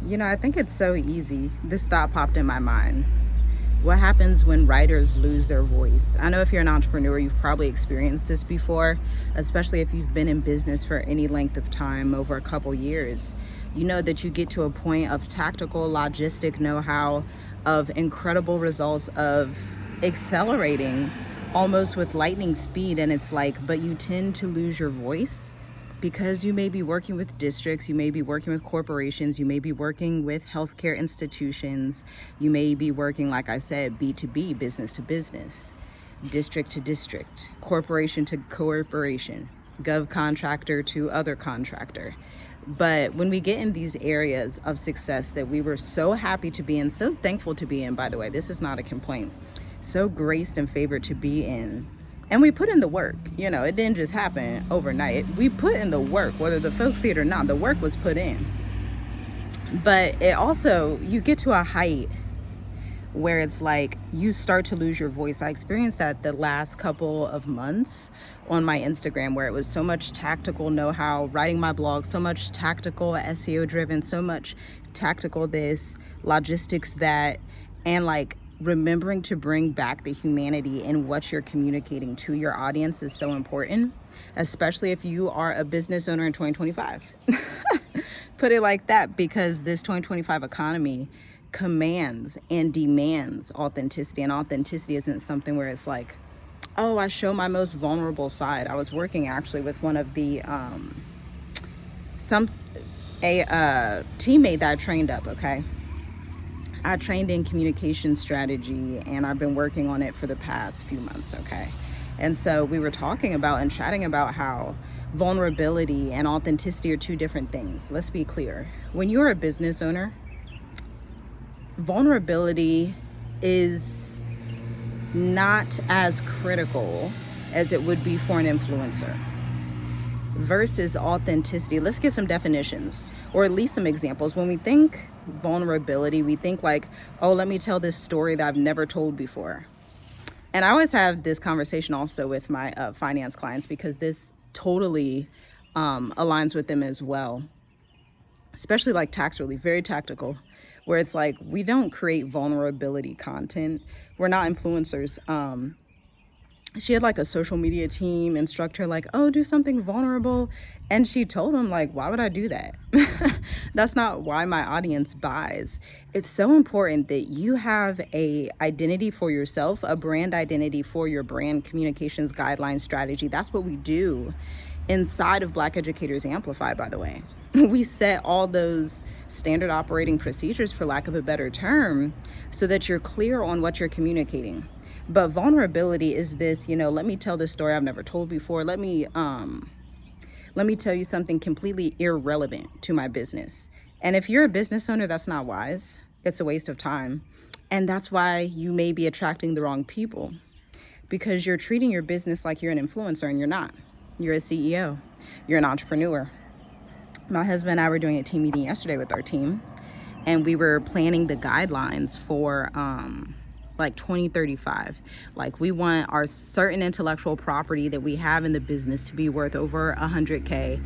I think it's so easy. This thought popped in my mind. What happens when writers lose their voice? I know if you're an entrepreneur, you've probably experienced this before, especially if you've been in business for any length of time, over a couple years. You know that you get to a point of tactical, logistic know how, of incredible results, of accelerating almost with lightning speed. And it's like, but you tend to lose your voice because you may be working with districts, you may be working with corporations, you may be working with healthcare institutions, you may be working, like I said, B2B, business to business, district to district, corporation to corporation, gov contractor to other contractor. But when we get in these areas of success that we were so happy to be in, so thankful to be in, by the way, this is not a complaint, so graced and favored to be in, and we put in the work. It didn't just happen overnight. We put in the work, whether the folks see it or not. The work was put in. But it also, you get to a height where it's like you start to lose your voice. I experienced that the last couple of months on my Instagram, where it was so much tactical know-how, writing my blog, so much tactical SEO driven, so much tactical this, logistics that, and like remembering to bring back the humanity in what you're communicating to your audience is so important, especially if you are a business owner in 2025. Put it like that, because this 2025 economy commands and demands authenticity, and authenticity isn't something where it's like, oh, I show my most vulnerable side. I was working actually with one of the teammate that I trained up. Okay, I trained in communication strategy, and I've been working on it for the past few months. Okay, and so we were talking about and chatting about how vulnerability and authenticity are two different things. Let's be clear. When you're a business owner, vulnerability is not as critical as it would be for an influencer versus authenticity. Let's get some definitions, or at least some examples. When we think vulnerability, we think like, oh, let me tell this story that I've never told before. And I always have this conversation also with my finance clients, because this totally aligns with them as well, especially like tax relief, very tactical, where it's like, we don't create vulnerability content. We're not influencers. She had like a social media team instruct her like, oh, do something vulnerable. And she told him like, why would I do that? That's not why my audience buys. It's so important that you have a identity for yourself, a brand identity for your brand, communications guidelines, strategy. That's what we do inside of Black Educators Amplify, by the way. We set all those standard operating procedures, for lack of a better term, so that you're clear on what you're communicating. But vulnerability is this, let me tell this story I've never told before. Let me tell you something completely irrelevant to my business. And if you're a business owner, that's not wise. It's a waste of time. And that's why you may be attracting the wrong people, because you're treating your business like you're an influencer, and you're not. You're a CEO. You're an entrepreneur. My husband and I were doing a team meeting yesterday with our team, and we were planning the guidelines for like 2035. Like, we want our certain intellectual property that we have in the business to be worth over 100K,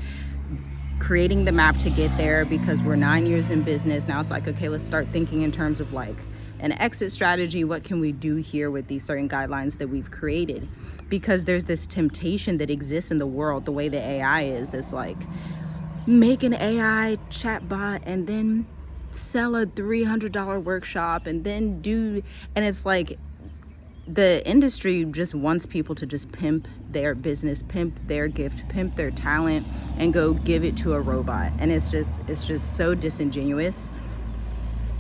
creating the map to get there, because we're 9 years in business. Now it's like, okay, let's start thinking in terms of like an exit strategy. What can we do here with these certain guidelines that we've created? Because there's this temptation that exists in the world, the way that AI is, that's like, make an AI chatbot and then sell a $300 workshop and then and it's like the industry just wants people to just pimp their business, pimp their gift, pimp their talent, and go give it to a robot. And it's just so disingenuous.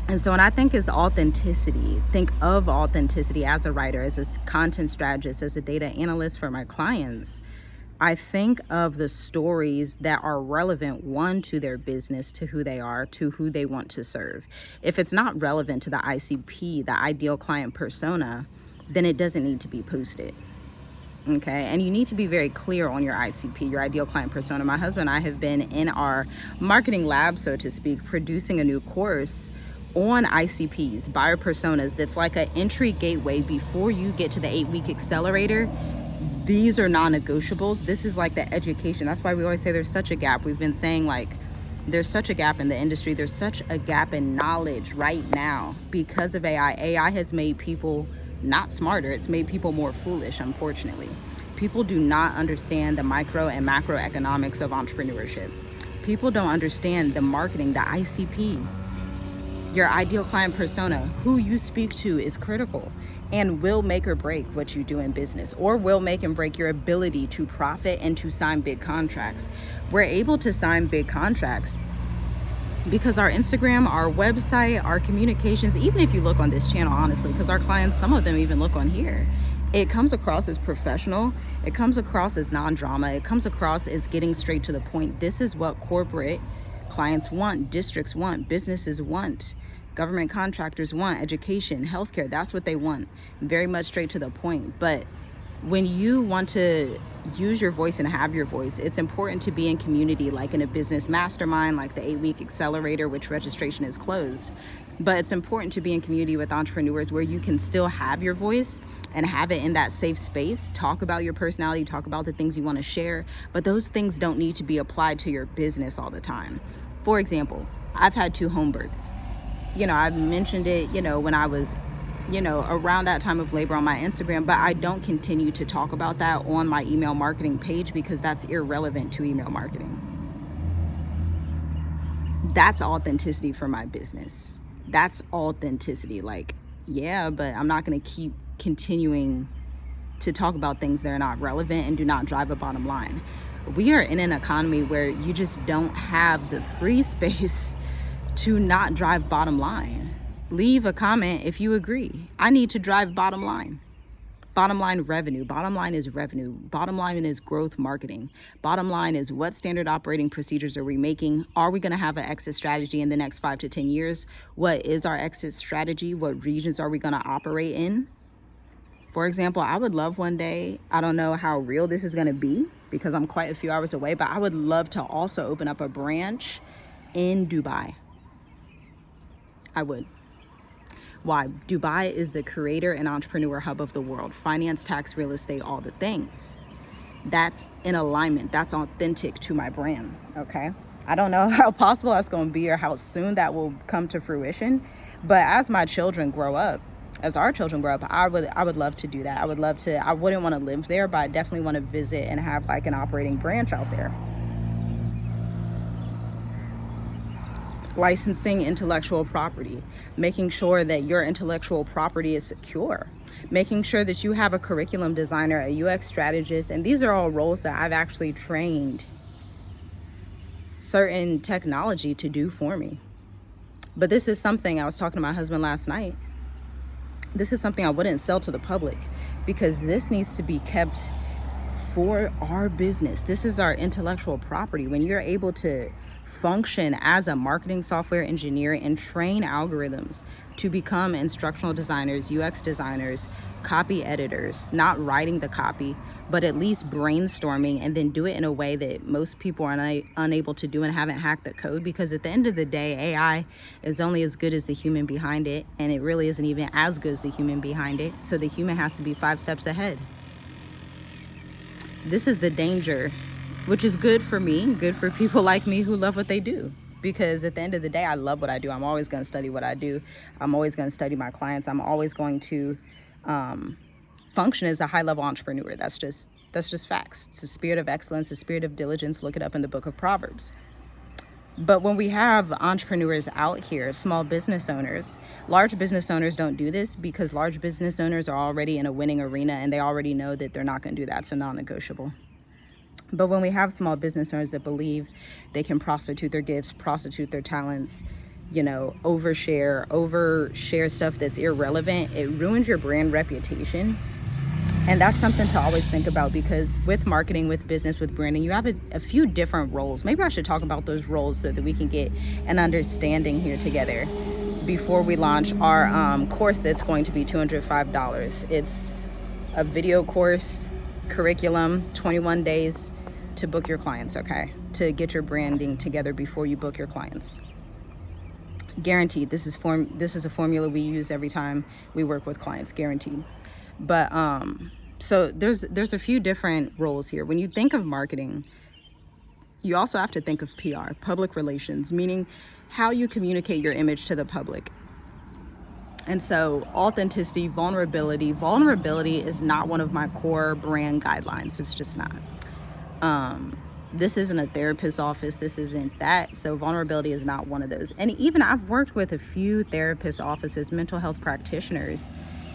And so when I think is authenticity, think of authenticity as a writer, as a content strategist, as a data analyst for my clients, I think of the stories that are relevant, one, to their business, to who they are, to who they want to serve. If it's not relevant to the ICP, the ideal client persona, then it doesn't need to be posted. Okay, and you need to be very clear on your ICP, your ideal client persona. My husband and I have been in our marketing lab, so to speak, producing a new course on ICPs, buyer personas, that's like an entry gateway before you get to the 8-week accelerator. These are non-negotiables. This is like the education. That's why we always say there's such a gap. We've been saying like There's such a gap in the industry. There's such a gap in knowledge right now because of AI. AI has made people not smarter. It's made people more foolish, unfortunately. People do not understand the micro and macroeconomics of entrepreneurship. People don't understand the marketing, the ICP. Your ideal client persona, who you speak to, is critical and will make or break what you do in business, or will make and break your ability to profit and to sign big contracts. We're able to sign big contracts because our Instagram, our website, our communications, even if you look on this channel, honestly, because our clients, some of them even look on here, it comes across as professional. It comes across as non-drama. It comes across as getting straight to the point. This is what corporate clients want, districts want, businesses want, government contractors want, education, healthcare. That's what they want. Very much straight to the point. But when you want to use your voice and have your voice, it's important to be in community, like in a business mastermind, like the 8-week accelerator, which registration is closed. But it's important to be in community with entrepreneurs where you can still have your voice and have it in that safe space. Talk about your personality, talk about the things you want to share, but those things don't need to be applied to your business all the time. For example, I've had 2 home births. I've mentioned it, when I was, around that time of labor on my Instagram, but I don't continue to talk about that on my email marketing page because that's irrelevant to email marketing. That's authenticity for my business. That's authenticity. Like, yeah, but I'm not going to keep continuing to talk about things that are not relevant and do not drive a bottom line. We are in an economy where you just don't have the free space to not drive bottom line. Leave a comment if you agree. I need to drive bottom line. Bottom line revenue. Bottom line is revenue. Bottom line is growth marketing. Bottom line is what standard operating procedures are we making? Are we going to have an exit strategy in the next 5 to 10 years? What is our exit strategy? What regions are we going to operate in? For example, I would love one day, I don't know how real this is going to be because I'm quite a few hours away, but I would love to also open up a branch in Dubai. I would. Why? Dubai is the creator and entrepreneur hub of the world. Finance, tax, real estate, all the things. That's in alignment. That's authentic to my brand, okay? I don't know how possible that's going to be or how soon that will come to fruition. But as my children grow up, as our children grow up, I would love to do that. I wouldn't want to live there, but I definitely want to visit and have like an operating branch out there. Licensing intellectual property, making sure that your intellectual property is secure, making sure that you have a curriculum designer, a UX strategist, and these are all roles that I've actually trained certain technology to do for me. But this is something, I was talking to my husband last night, this is something I wouldn't sell to the public because this needs to be kept for our business. This is our intellectual property. When you're able to function as a marketing software engineer and train algorithms to become instructional designers, UX designers, copy editors, not writing the copy, but at least brainstorming and then do it in a way that most people are unable to do and haven't hacked the code, because at the end of the day, AI is only as good as the human behind it, and it really isn't even as good as the human behind it. So the human has to be 5 steps ahead. This is the danger, which is good for me, good for people like me who love what they do. Because at the end of the day, I love what I do. I'm always going to study what I do. I'm always going to study my clients. I'm always going to function as a high-level entrepreneur. That's just facts. It's the spirit of excellence, the spirit of diligence. Look it up in the book of Proverbs. But when we have entrepreneurs out here, small business owners, large business owners don't do this because large business owners are already in a winning arena and they already know that they're not going to do that. It's a non-negotiable. But when we have small business owners that believe they can prostitute their gifts, prostitute their talents, overshare stuff that's irrelevant, it ruins your brand reputation. And that's something to always think about, because with marketing, with business, with branding, you have a few different roles. Maybe I should talk about those roles so that we can get an understanding here together before we launch our course that's going to be $205. It's a video course, curriculum, 21 days to book your clients, okay? To get your branding together before you book your clients. Guaranteed. This is a formula we use every time we work with clients, guaranteed. But so there's a few different roles here. When you think of marketing, You also have to think of PR, public relations, meaning how you communicate your image to the public. And so authenticity, vulnerability is not one of my core brand guidelines. It's just not. This isn't a therapist's office. This isn't that. So vulnerability is not one of those. And even I've worked with a few therapist offices, mental health practitioners.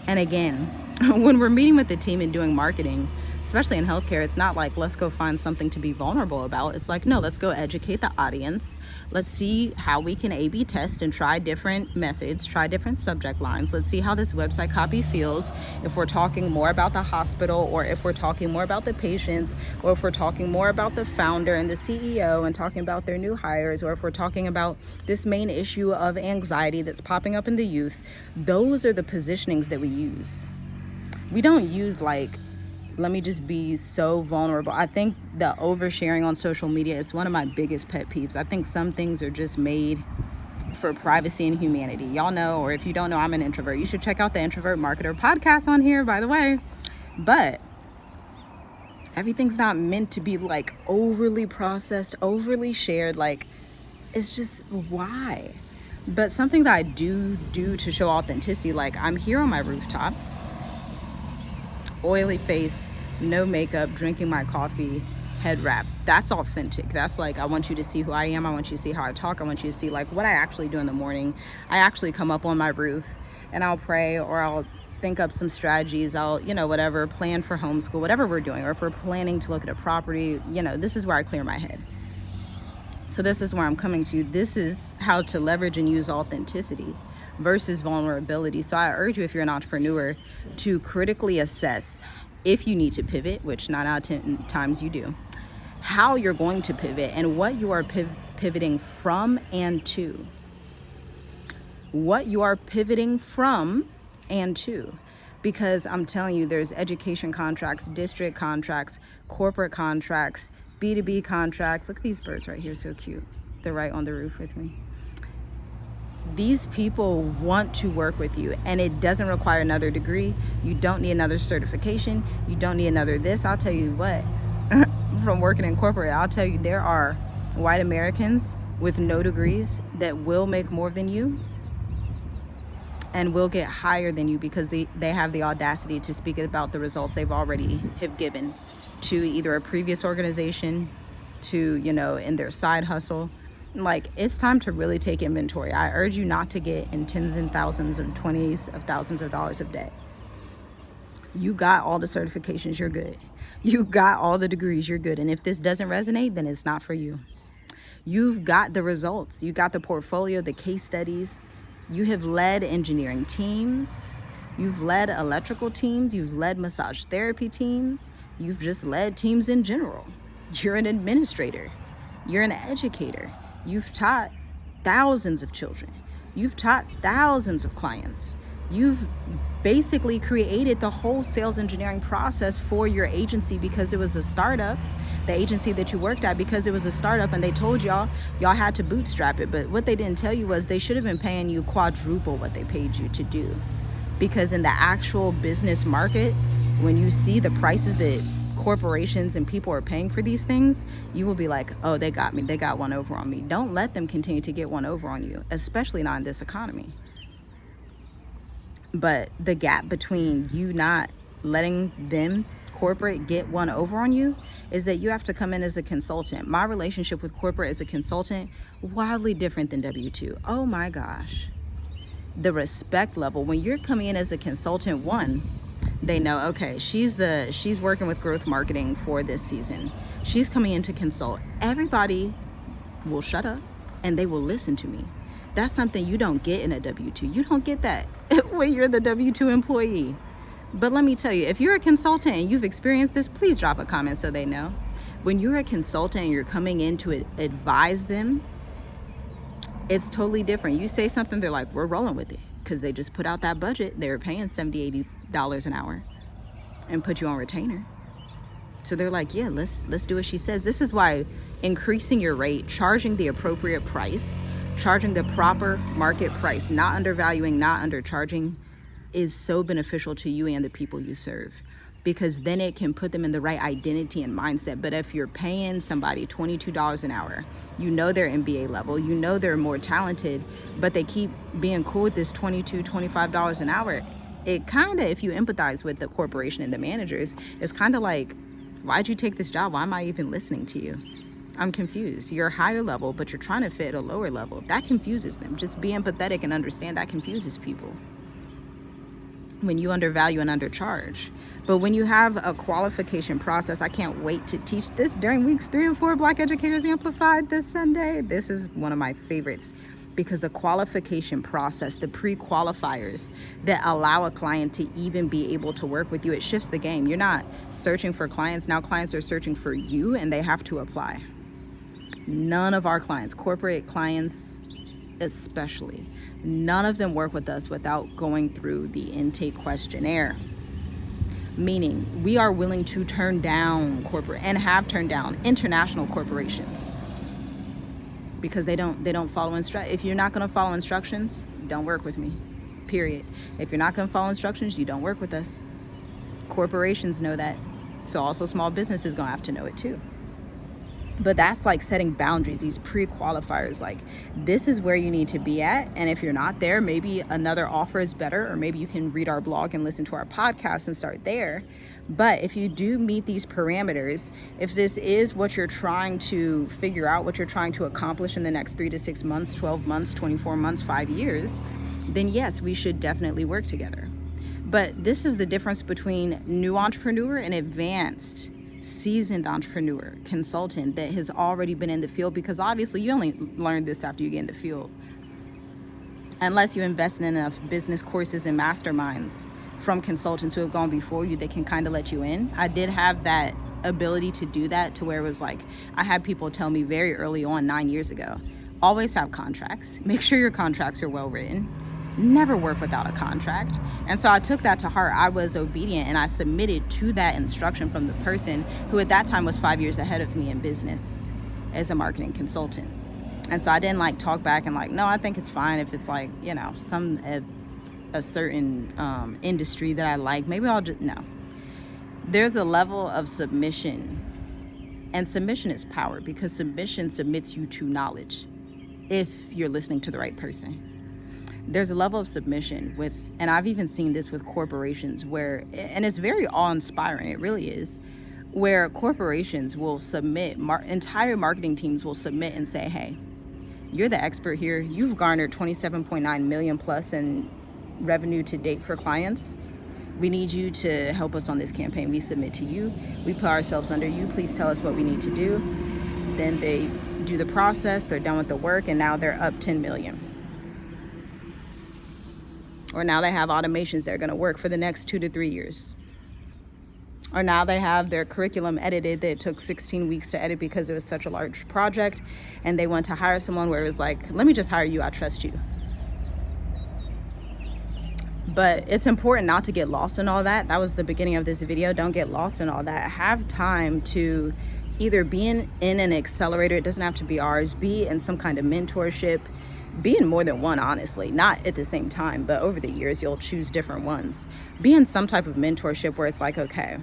And again, when we're meeting with the team and doing marketing, especially in healthcare, it's not like, let's go find something to be vulnerable about. It's like, no, let's go educate the audience. Let's see how we can A/B test and try different methods, try different subject lines. Let's see how this website copy feels. If we're talking more about the hospital, or if we're talking more about the patients, or if we're talking more about the founder and the CEO and talking about their new hires, or if we're talking about this main issue of anxiety that's popping up in the youth, those are the positionings that we use. We don't use like, let me just be so vulnerable. I think the oversharing on social media is one of my biggest pet peeves. I think some things are just made for privacy and humanity. Y'all know, or if you don't know, I'm an introvert. You should check out the Introvert Marketer podcast on here, by the way. But everything's not meant to be like overly processed, overly shared. Like, it's just, why? But something that I do to show authenticity, like I'm here on my rooftop, oily face, no makeup, drinking my coffee, head wrap. That's authentic. That's like, I want you to see who I am. I want you to see how I talk. I want you to see like what I actually do in the morning. I actually come up on my roof and I'll pray, or I'll think up some strategies. I'll, whatever, plan for homeschool, whatever we're doing, or if we're planning to look at a property, this is where I clear my head. So this is where I'm coming to. This is how to leverage and use authenticity versus vulnerability. So I urge you, if you're an entrepreneur, to critically assess if you need to pivot, which 9 out of 10 times you do, how you're going to pivot and what you are pivoting from and to. What you are pivoting from and to. Because I'm telling you, there's education contracts, district contracts, corporate contracts, B2B contracts. Look at these birds right here, so cute. They're right on the roof with me. These people want to work with you, and it doesn't require another degree. You don't need another certification. You don't need another this. I'll tell you what, from working in corporate, I'll tell you, there are white Americans with no degrees that will make more than you and will get higher than you because they have the audacity to speak about the results they've already have given to either a previous organization, to, in their side hustle. Like, it's time to really take inventory. I urge you not to get in tens and thousands or 20s of thousands of dollars of debt. You got all the certifications, you're good. You got all the degrees, you're good. And if this doesn't resonate, then it's not for you. You've got the results. You got the portfolio, the case studies. You have led engineering teams. You've led electrical teams. You've led massage therapy teams. You've just led teams in general. You're an administrator. You're an educator. You've taught thousands of children. You've taught thousands of clients. You've basically created the whole sales engineering process for your agency because it was a startup. The agency that you worked at, because it was a startup, and they told y'all had to bootstrap it. But what they didn't tell you was they should have been paying you quadruple what they paid you to do. Because in the actual business market, when you see the prices that corporations and people are paying for these things, you will be like, oh, they got me. They got one over on me. Don't let them continue to get one over on you, especially not in this economy. But the gap between you not letting them, corporate, get one over on you is that you have to come in as a consultant. My relationship with corporate as a consultant, wildly different than W-2. Oh my gosh. The respect level, when you're coming in as a consultant, one, they know, okay, she's working with growth marketing for this season. She's coming in to consult. Everybody will shut up and they will listen to me. That's something you don't get in a W-2. You don't get that when you're the W-2 employee. But let me tell you, if you're a consultant and you've experienced this, please drop a comment so they know. When you're a consultant and you're coming in to advise them, it's totally different. You say something, they're like, we're rolling with it, because they just put out that budget. They were paying $70, $80 an hour and put you on retainer. So they're like, yeah, let's do what she says. This is why increasing your rate, charging the appropriate price, charging the proper market price, not undervaluing, not undercharging, is so beneficial to you and the people you serve. because then it can put them in the right identity and mindset. But if you're paying somebody $22 an hour, you know they're MBA level, you know they're more talented, but they keep being cool with this $22, $25 an hour, it kind of, if you empathize with the corporation and the managers, it's kind of like, why'd you take this job? Why am I even listening to you? I'm confused. You're a higher level, but you're trying to fit a lower level. That confuses them. Just be empathetic and understand that confuses people when you undervalue and undercharge. But when you have a qualification process, I can't wait to teach this during weeks 3 and 4 Black Educators Amplified this Sunday. This is one of my favorites, because the qualification process, the pre-qualifiers that allow a client to even be able to work with you, it shifts the game. You're not searching for clients. Now clients are searching for you, and they have to apply. None of our clients, corporate clients especially, none of them work with us without going through the intake questionnaire. Meaning we are willing to turn down corporate, and have turned down international corporations, because they don't follow instructions. If you're not going to follow instructions, don't work with me, period. If you're not going to follow instructions, you don't work with us. Corporations know that, so also small businesses going to have to know it too. But that's like setting boundaries, these pre-qualifiers, like this is where you need to be at. And if you're not there, maybe another offer is better, or maybe you can read our blog and listen to our podcast and start there. But if you do meet these parameters, if this is what you're trying to figure out, what you're trying to accomplish in the next 3 to 6 months, 12 months, 24 months, 5 years, then yes, we should definitely work together. But this is the difference between new entrepreneur and advanced seasoned entrepreneur, consultant that has already been in the field, because obviously you only learn this after you get in the field. Unless you invest in enough business courses and masterminds from consultants who have gone before you, they can kind of let you in. I did have that ability to do that, to where it was like, I had people tell me very early on, 9 years ago, always have contracts. Make sure your contracts are well written. Never work without a contract. And so I took that to heart. I was obedient, and I submitted to that instruction from the person who at that time was 5 years ahead of me in business as a marketing consultant. And so I didn't like talk back and like, no, I think it's fine if it's like, you know, a certain industry that I like. Maybe I'll just, no. There's a level of submission, and submission is power, because submission submits you to knowledge if you're listening to the right person. There's a level of submission with, and I've even seen this with corporations where, and it's very awe-inspiring, it really is, where corporations will submit, entire marketing teams will submit and say, hey, you're the expert here. You've garnered 27.9 million plus in revenue to date for clients. We need you to help us on this campaign. We submit to you. We put ourselves under you. Please tell us what we need to do. Then they do the process. They're done with the work, and now they're up 10 million. Or now they have automations that are going to work for the next 2 to 3 years. Or now they have their curriculum edited that took 16 weeks to edit because it was such a large project, and they want to hire someone where it was like, let me just hire you, I trust you. But it's important not to get lost in all that. That was the beginning of this video. Don't get lost in all that. Have time to either be in an accelerator, it doesn't have to be ours, be in some kind of mentorship, be in more than one, honestly, not at the same time, but over the years you'll choose different ones. Be in some type of mentorship where it's like, okay,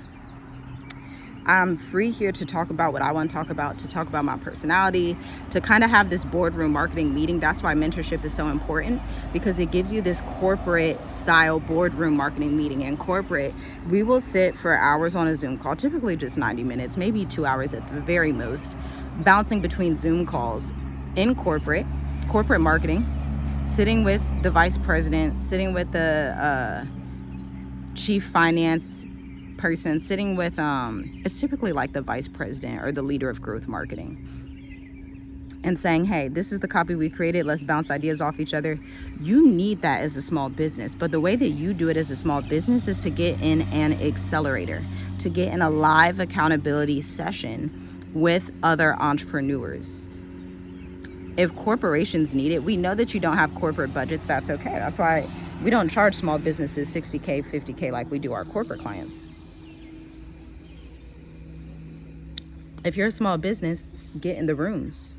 I'm free here to talk about what I want to talk about my personality, to kind of have this boardroom marketing meeting. That's why mentorship is so important, because it gives you this corporate style boardroom marketing meeting. In corporate, we will sit for hours on a Zoom call, typically just 90 minutes, maybe 2 hours at the very most, bouncing between Zoom calls in corporate marketing, sitting with the vice president, sitting with the chief finance person, sitting with it's typically like the vice president or the leader of growth marketing, and saying, hey, this is the copy we created, let's bounce ideas off each other. You need that as a small business, but the way that you do it as a small business is to get in an accelerator, to get in a live accountability session with other entrepreneurs. If corporations need it, we know that you don't have corporate budgets, that's okay. That's why we don't charge small businesses $60K, $50K like we do our corporate clients. If you're a small business, get in the rooms,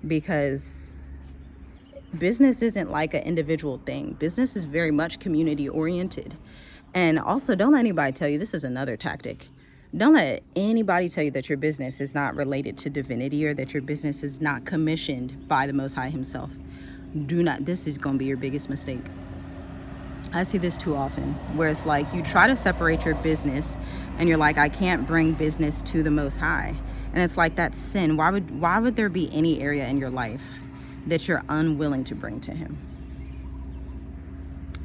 because business isn't like an individual thing. Business is very much community oriented. And also, don't let anybody tell you, this is another tactic. Don't let anybody tell you that your business is not related to divinity or that your business is not commissioned by the Most High himself. Do not, this is going to be your biggest mistake. I see this too often, where it's like you try to separate your business and you're like, I can't bring business to the Most High. And it's like, that's sin. Why would there be any area in your life that you're unwilling to bring to him?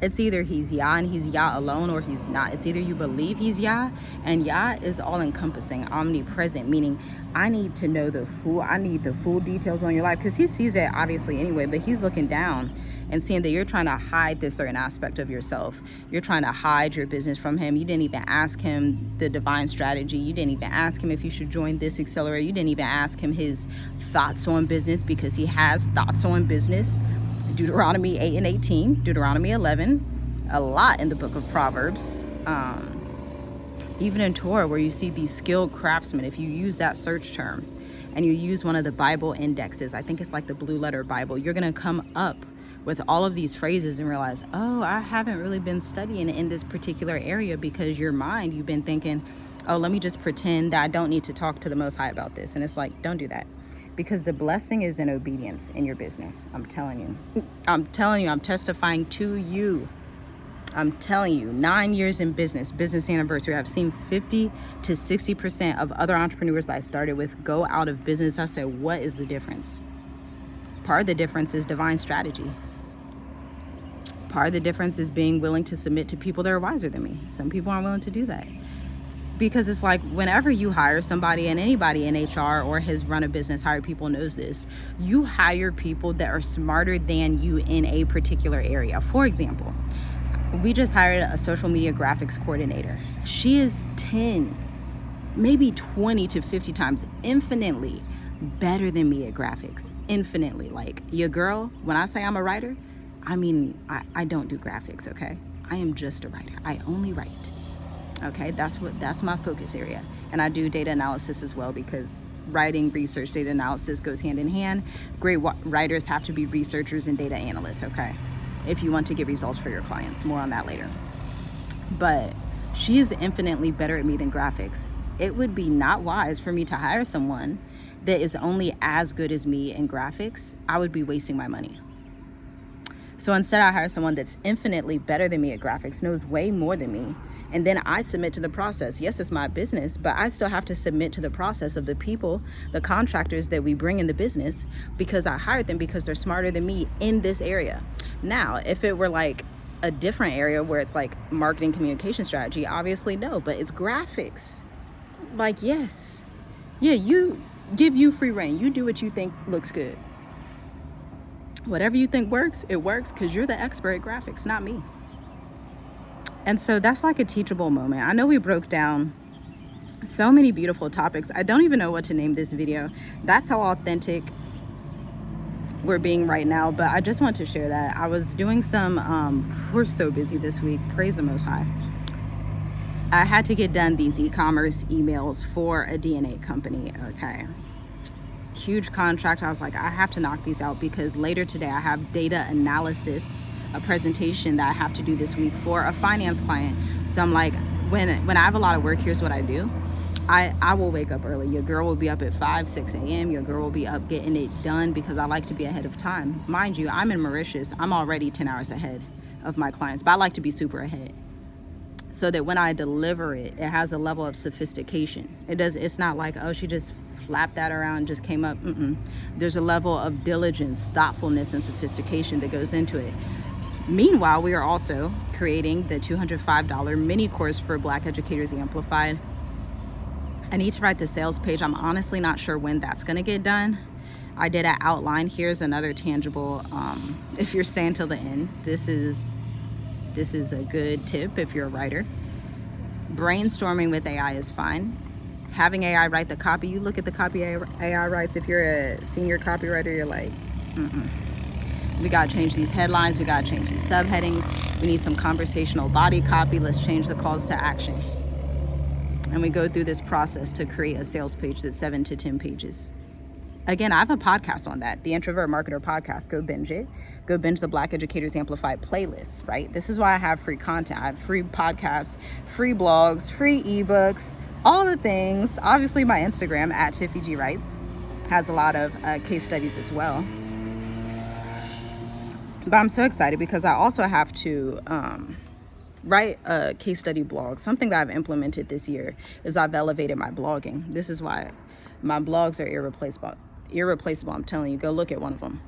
It's either he's Yah and he's Yah alone, or he's not. It's either you believe he's Yah, and Yah is all-encompassing, omnipresent, meaning I need to know I need the full details on your life, because he sees it obviously anyway, but he's looking down and seeing that you're trying to hide this certain aspect of yourself. You're trying to hide your business from him. You didn't even ask him the divine strategy. You didn't even ask him if you should join this accelerator. You didn't even ask him his thoughts on business, because he has thoughts on business. Deuteronomy 8 and 18, Deuteronomy 11, a lot in the book of Proverbs, even in Torah, where you see these skilled craftsmen. If you use that search term and you use one of the Bible indexes, I think it's like the Blue Letter Bible, you're going to come up with all of these phrases and realize, oh, I haven't really been studying in this particular area, because your mind, you've been thinking, oh, let me just pretend that I don't need to talk to the Most High about this. And it's like, don't do that. Because the blessing is in obedience in your business. I'm telling you, I'm testifying to you. I'm telling you, 9 years in business anniversary, I've seen 50 to 60% of other entrepreneurs that I started with go out of business. I said, what is the difference? Part of the difference is divine strategy. Part of the difference is being willing to submit to people that are wiser than me. Some people aren't willing to do that. Because it's like, whenever you hire somebody, and anybody in HR or has run a business, hired people, knows this, you hire people that are smarter than you in a particular area. For example, we just hired a social media graphics coordinator. She is 10, maybe 20 to 50 times infinitely better than me at graphics. Infinitely. Like, your girl, when I say I'm a writer, I mean, I don't do graphics, okay? I am just a writer. I only write. Okay, that's my focus area. And I do data analysis as well, because writing, research, data analysis goes hand in hand. Great writers have to be researchers and data analysts, okay? If you want to get results for your clients. More on that later. But she is infinitely better at me than graphics. It would be not wise for me to hire someone that is only as good as me in graphics. I would be wasting my money. So instead, I hire someone that's infinitely better than me at graphics, knows way more than me, and then I submit to the process. Yes, it's my business, but I still have to submit to the process of the people, the contractors that we bring in the business, because I hired them because they're smarter than me in this area. Now, if it were like a different area where it's like marketing, communication strategy, obviously no, but it's graphics. Like, yes. Yeah, you give you free reign. You do what you think looks good. Whatever you think works, it works, because you're the expert at graphics, not me. And so that's like a teachable moment. I know we broke down so many beautiful topics. I don't even know what to name this video. That's how authentic we're being right now. But I just want to share that. I was doing we're so busy this week. Praise the Most High. I had to get done these e-commerce emails for a DNA company. Okay. Huge contract. I was like, I have to knock these out, because later today I have data analysis, a presentation that I have to do this week for a finance client. So I'm like, when I have a lot of work, here's what I do. I will wake up early. Your girl will be up at 5, 6 a.m. Your girl will be up getting it done, because I like to be ahead of time. Mind you, I'm in Mauritius. I'm already 10 hours ahead of my clients, but I like to be super ahead, so that when I deliver it, it has a level of sophistication. It's not like, oh, she just flapped that around, just came up. There's a level of diligence, thoughtfulness, and sophistication that goes into it. Meanwhile, we are also creating the $205 mini course for Black Educators Amplified. I need to write the sales page. I'm honestly not sure when that's going to get done. I did an outline. Here's another tangible, if you're staying till the end, this is a good tip if you're a writer. Brainstorming with AI is fine. Having AI write the copy, you look at the copy AI writes. If you're a senior copywriter, you're like, we got to change these headlines. We got to change these subheadings. We need some conversational body copy. Let's change the calls to action. And we go through this process to create a sales page that's 7 to 10 pages. Again, I have a podcast on that, the Introvert Marketer podcast. Go binge it. Go binge the Black Educators Amplified playlist, right? This is why I have free content. I have free podcasts, free blogs, free ebooks, all the things. Obviously, my Instagram, at Tiffy G Writes, has a lot of case studies as well. But I'm so excited because I also have to write a case study blog. Something that I've implemented this year is I've elevated my blogging. This is why my blogs are irreplaceable. I'm telling you, go look at one of them.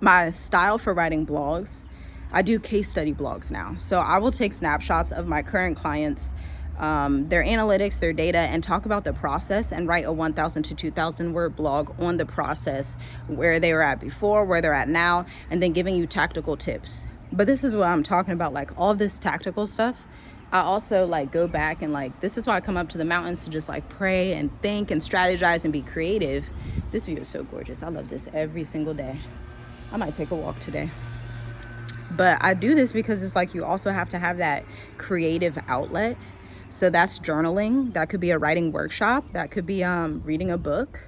My style for writing blogs, I do case study blogs now. So I will take snapshots of my current clients, their analytics, their data, and talk about the process and write a 1,000 to 2,000 word blog on the process, where they were at before, where they're at now, and then giving you tactical tips. But this is what I'm talking about, like all this tactical stuff. I also like go back and like, this is why I come up to the mountains to just like pray and think and strategize and be creative. This view is so gorgeous. I love this every single day. I might take a walk today. But I do this because it's like you also have to have that creative outlet. So that's journaling. That could be a writing workshop. That could be reading a book.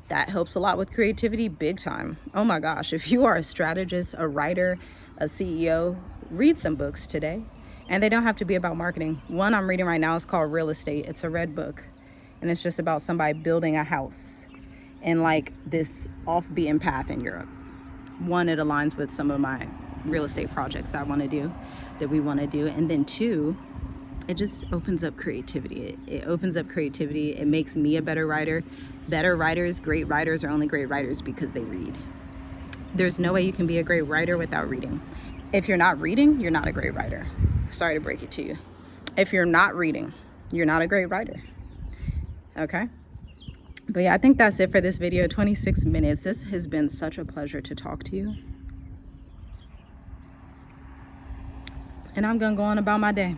That helps a lot with creativity, big time. Oh my gosh, if you are a strategist, a writer, a CEO, read some books today. And they don't have to be about marketing. One I'm reading right now is called Real Estate. It's a red book. And it's just about somebody building a house in like this off-beaten path in Europe. One, it aligns with some of my real estate projects that we want to do. And then two, it just opens up creativity. It opens up creativity. It makes me a better writer. Better writers, great writers are only great writers because they read. There's no way you can be a great writer without reading. If you're not reading, you're not a great writer. Sorry to break it to you. If you're not reading, you're not a great writer. Okay? But yeah, I think that's it for this video. 26 minutes. This has been such a pleasure to talk to you. And I'm going to go on about my day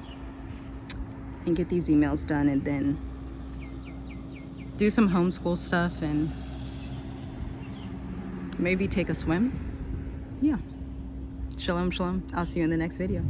and get these emails done and then do some homeschool stuff and maybe take a swim. Yeah. Shalom, shalom. I'll see you in the next video.